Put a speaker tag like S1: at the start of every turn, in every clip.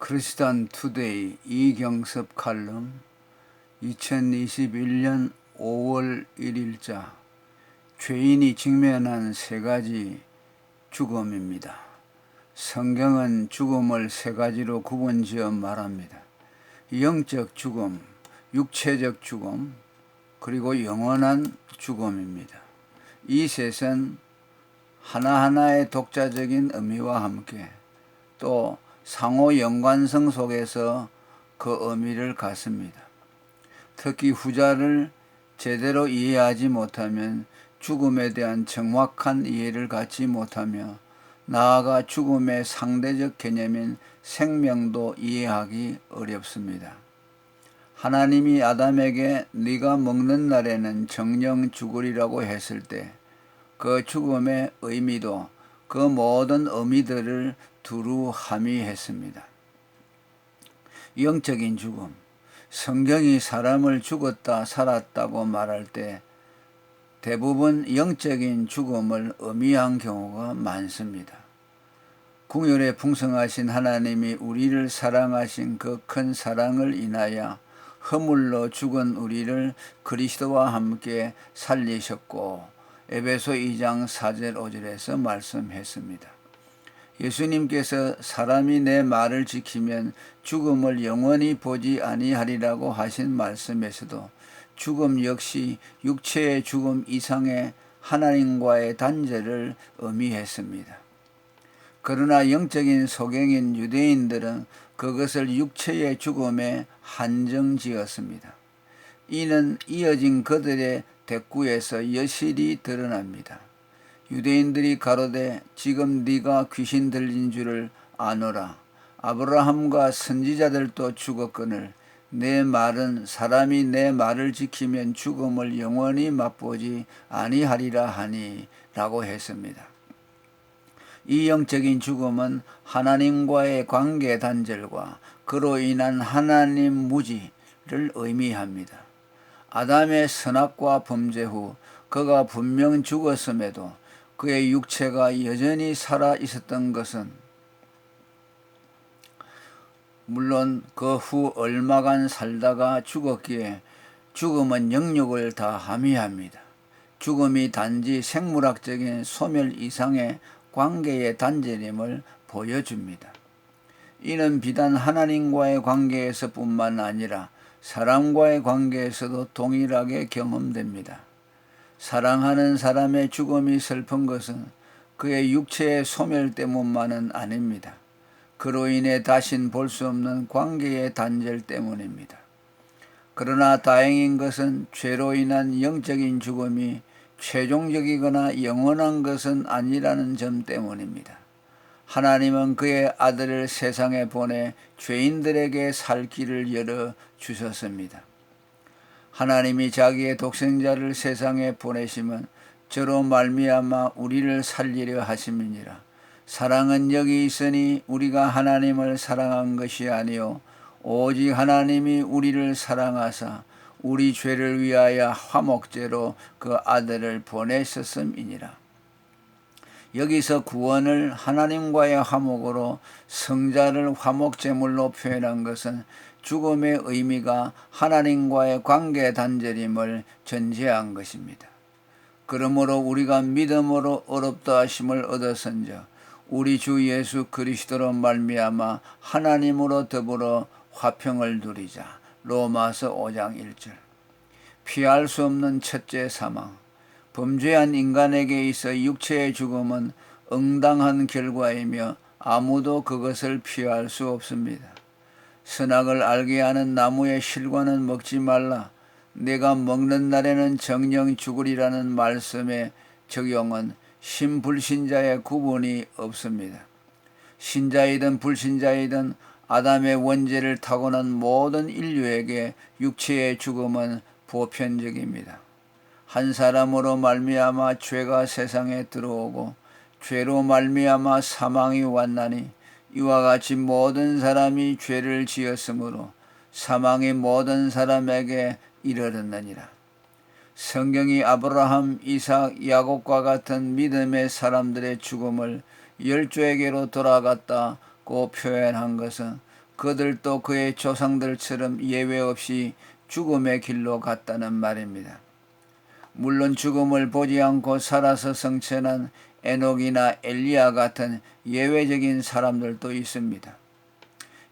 S1: 크리스찬 투데이 이경섭 칼럼 2021년 5월 1일자 죄인이 직면한 세 가지 죽음입니다. 성경은 죽음을 세 가지로 구분지어 말합니다. 영적 죽음, 육체적 죽음, 그리고 영원한 죽음입니다. 이 셋은 하나하나의 독자적인 의미와 함께 또 상호 연관성 속에서 그 의미를 갖습니다. 특히 후자를 제대로 이해하지 못하면 죽음에 대한 정확한 이해를 갖지 못하며 나아가 죽음의 상대적 개념인 생명도 이해하기 어렵습니다. 하나님이 아담에게 네가 먹는 날에는 정령 죽으리라고 했을 때 그 죽음의 의미도 그 모든 의미들을 두루 함의했습니다. 영적인 죽음, 성경이 사람을 죽었다 살았다고 말할 때 대부분 영적인 죽음을 의미한 경우가 많습니다. 궁율에 풍성하신 하나님이 우리를 사랑하신 그 큰 사랑을 인하여 허물로 죽은 우리를 그리스도와 함께 살리셨고 에베소 2장 4절 5절에서 말씀했습니다. 예수님께서 사람이 내 말을 지키면 죽음을 영원히 보지 아니하리라고 하신 말씀에서도 죽음 역시 육체의 죽음 이상의 하나님과의 단절을 의미했습니다. 그러나 영적인 소경인 유대인들은 그것을 육체의 죽음에 한정지었습니다. 이는 이어진 그들의 대꾸에서 여실히 드러납니다. 유대인들이 가로되 지금 네가 귀신 들린 줄을 아노라. 아브라함과 선지자들도 죽었거늘 내 말은 사람이 내 말을 지키면 죽음을 영원히 맛보지 아니하리라 하니 라고 했습니다. 이 영적인 죽음은 하나님과의 관계 단절과 그로 인한 하나님 무지를 의미합니다. 아담의 선악과 범죄 후 그가 분명 죽었음에도 그의 육체가 여전히 살아 있었던 것은 물론 그 후 얼마간 살다가 죽었기에 죽음은 영육을 다 함의합니다. 죽음이 단지 생물학적인 소멸 이상의 관계의 단절임을 보여줍니다. 이는 비단 하나님과의 관계에서 뿐만 아니라 사람과의 관계에서도 동일하게 경험됩니다. 사랑하는 사람의 죽음이 슬픈 것은 그의 육체의 소멸 때문만은 아닙니다. 그로 인해 다신 볼 수 없는 관계의 단절 때문입니다. 그러나 다행인 것은 죄로 인한 영적인 죽음이 최종적이거나 영원한 것은 아니라는 점 때문입니다. 하나님은 그의 아들을 세상에 보내 죄인들에게 살 길을 열어 주셨습니다. 하나님이 자기의 독생자를 세상에 보내심은 저로 말미암아 우리를 살리려 하심이니라. 사랑은 여기 있으니 우리가 하나님을 사랑한 것이 아니요 오직 하나님이 우리를 사랑하사 우리 죄를 위하여 화목제로 그 아들을 보내셨음이니라. 여기서 구원을 하나님과의 화목으로 성자를 화목제물로 표현한 것은 죽음의 의미가 하나님과의 관계 단절임을 전제한 것입니다. 그러므로 우리가 믿음으로 의롭다 하심을 얻었은즉 우리 주 예수 그리스도로 말미암아 하나님으로 더불어 화평을 누리자. 로마서 5장 1절. 피할 수 없는 첫째 사망. 범죄한 인간에게 있어 육체의 죽음은 응당한 결과이며 아무도 그것을 피할 수 없습니다. 선악을 알게 하는 나무의 실과는 먹지 말라. 내가 먹는 날에는 정령 죽으리라는 말씀의 적용은 신불신자의 구분이 없습니다. 신자이든 불신자이든 아담의 원죄를 타고난 모든 인류에게 육체의 죽음은 보편적입니다. 한 사람으로 말미암아 죄가 세상에 들어오고 죄로 말미암아 사망이 왔나니 이와 같이 모든 사람이 죄를 지었으므로 사망이 모든 사람에게 이르렀느니라. 성경이 아브라함, 이삭, 야곱과 같은 믿음의 사람들의 죽음을 열조에게로 돌아갔다고 표현한 것은 그들도 그의 조상들처럼 예외 없이 죽음의 길로 갔다는 말입니다. 물론 죽음을 보지 않고 살아서 성천한 에녹이나 엘리야 같은 예외적인 사람들도 있습니다.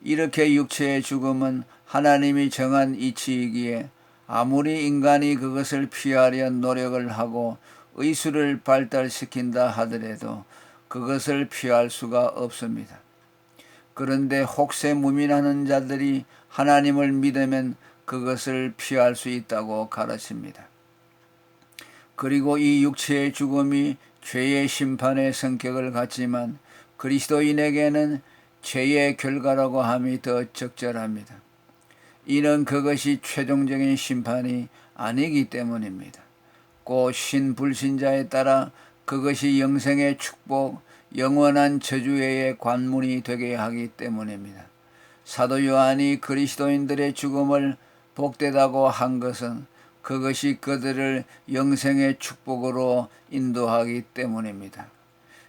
S1: 이렇게 육체의 죽음은 하나님이 정한 이치이기에 아무리 인간이 그것을 피하려 노력을 하고 의술을 발달시킨다 하더라도 그것을 피할 수가 없습니다. 그런데 혹세 무민하는 자들이 하나님을 믿으면 그것을 피할 수 있다고 가르칩니다. 그리고 이 육체의 죽음이 죄의 심판의 성격을 갖지만 그리스도인에게는 죄의 결과라고 함이 더 적절합니다. 이는 그것이 최종적인 심판이 아니기 때문입니다. 곧 신불신자에 따라 그것이 영생의 축복, 영원한 저주의 관문이 되게 하기 때문입니다. 사도 요한이 그리스도인들의 죽음을 복되다고 한 것은 그것이 그들을 영생의 축복으로 인도하기 때문입니다.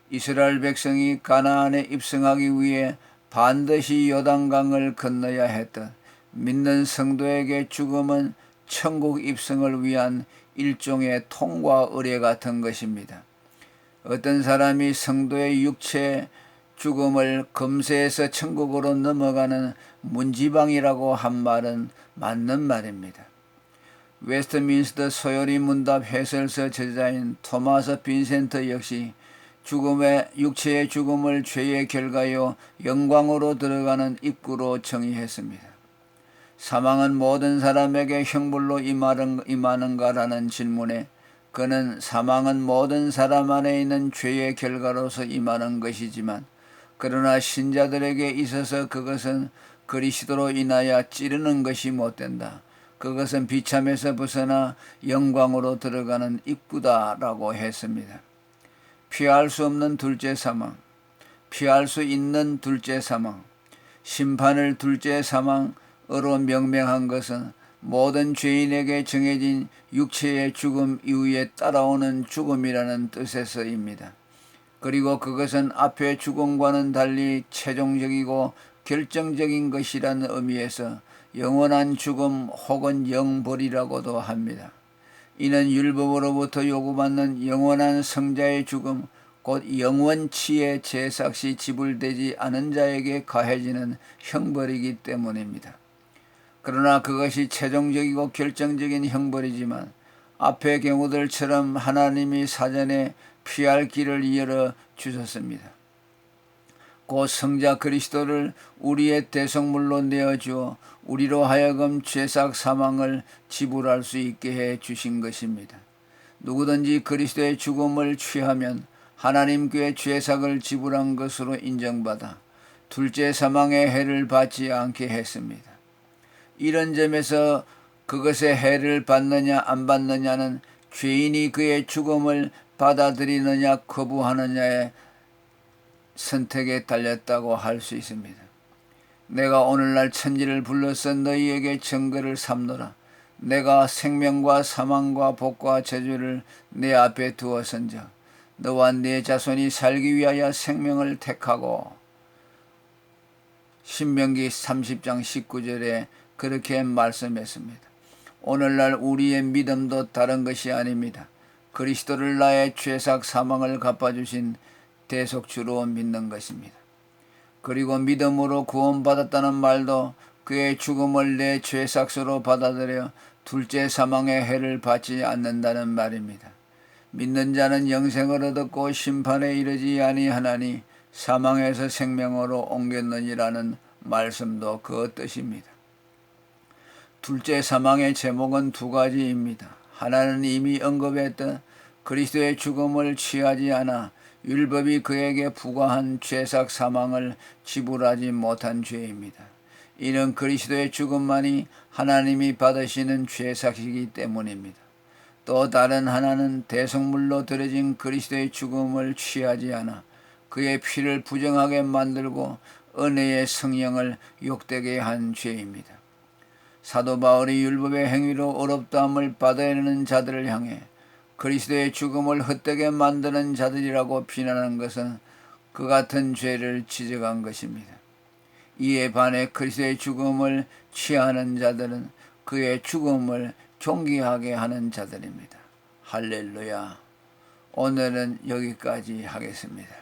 S1: 이스라엘 백성이 가나안에 입성하기 위해 반드시 요단강을 건너야 했던 믿는 성도에게 죽음은 천국 입성을 위한 일종의 통과 의례 같은 것입니다. 어떤 사람이 성도의 육체 죽음을 금세에서 천국으로 넘어가는 문지방이라고 한 말은 맞는 말입니다. 웨스트민스터 소요리 문답 해설서 저자인 토마스 빈센트 역시 육체의 죽음을 죄의 결과요 영광으로 들어가는 입구로 정의했습니다. 사망은 모든 사람에게 형벌로 임하는가라는 질문에 그는 사망은 모든 사람 안에 있는 죄의 결과로서 임하는 것이지만 그러나 신자들에게 있어서 그것은 그리스도로 인하여 찌르는 것이 못된다. 그것은 비참에서 벗어나 영광으로 들어가는 입구다라고 했습니다. 피할 수 없는 둘째 사망, 피할 수 있는 둘째 사망, 심판을 둘째 사망으로 명명한 것은 모든 죄인에게 정해진 육체의 죽음 이후에 따라오는 죽음이라는 뜻에서입니다. 그리고 그것은 앞의 죽음과는 달리 최종적이고 결정적인 것이라는 의미에서 영원한 죽음 혹은 영벌이라고도 합니다. 이는 율법으로부터 요구받는 영원한 성자의 죽음, 곧 영원치의 제삭시 지불되지 않은 자에게 가해지는 형벌이기 때문입니다. 그러나 그것이 최종적이고 결정적인 형벌이지만 앞의 경우들처럼 하나님이 사전에 피할 길을 열어 주셨습니다. 곧 성자 그리스도를 우리의 대속물로 내어주어 우리로 하여금 죄삭 사망을 지불할 수 있게 해 주신 것입니다. 누구든지 그리스도의 죽음을 취하면 하나님께 죄삭을 지불한 것으로 인정받아 둘째 사망의 해를 받지 않게 했습니다. 이런 점에서 그것의 해를 받느냐 안 받느냐는 죄인이 그의 죽음을 받아들이느냐 거부하느냐의 선택에 달렸다고 할 수 있습니다. 내가 오늘날 천지를 불러서 너희에게 증거를 삼노라. 내가 생명과 사망과 복과 저주를 내 앞에 두었은즉 너와 네 자손이 살기 위하여 생명을 택하고 신명기 30장 19절에 그렇게 말씀했습니다. 오늘날 우리의 믿음도 다른 것이 아닙니다. 그리스도를 나의 죄삭 사망을 갚아주신 대속주로 믿는 것입니다. 그리고 믿음으로 구원받았다는 말도 그의 죽음을 내 죄삭수로 받아들여 둘째 사망의 해를 받지 않는다는 말입니다. 믿는 자는 영생을 얻었고 심판에 이르지 아니하나니 사망에서 생명으로 옮겼느니라는 말씀도 그 뜻입니다. 둘째 사망의 제목은 두 가지입니다. 하나는 이미 언급했던 그리스도의 죽음을 취하지 않아 율법이 그에게 부과한 죄삭 사망을 지불하지 못한 죄입니다. 이는 그리스도의 죽음만이 하나님이 받으시는 죄삭이기 때문입니다. 또 다른 하나는 대속물로 드려진 그리스도의 죽음을 취하지 않아 그의 피를 부정하게 만들고 은혜의 성령을 욕되게 한 죄입니다. 사도 바울이 율법의 행위로 어렵다함을 받아내는 자들을 향해 그리스도의 죽음을 헛되게 만드는 자들이라고 비난하는 것은 그 같은 죄를 지적한 것입니다. 이에 반해 그리스도의 죽음을 취하는 자들은 그의 죽음을 존귀하게 하는 자들입니다. 할렐루야. 오늘은 여기까지 하겠습니다.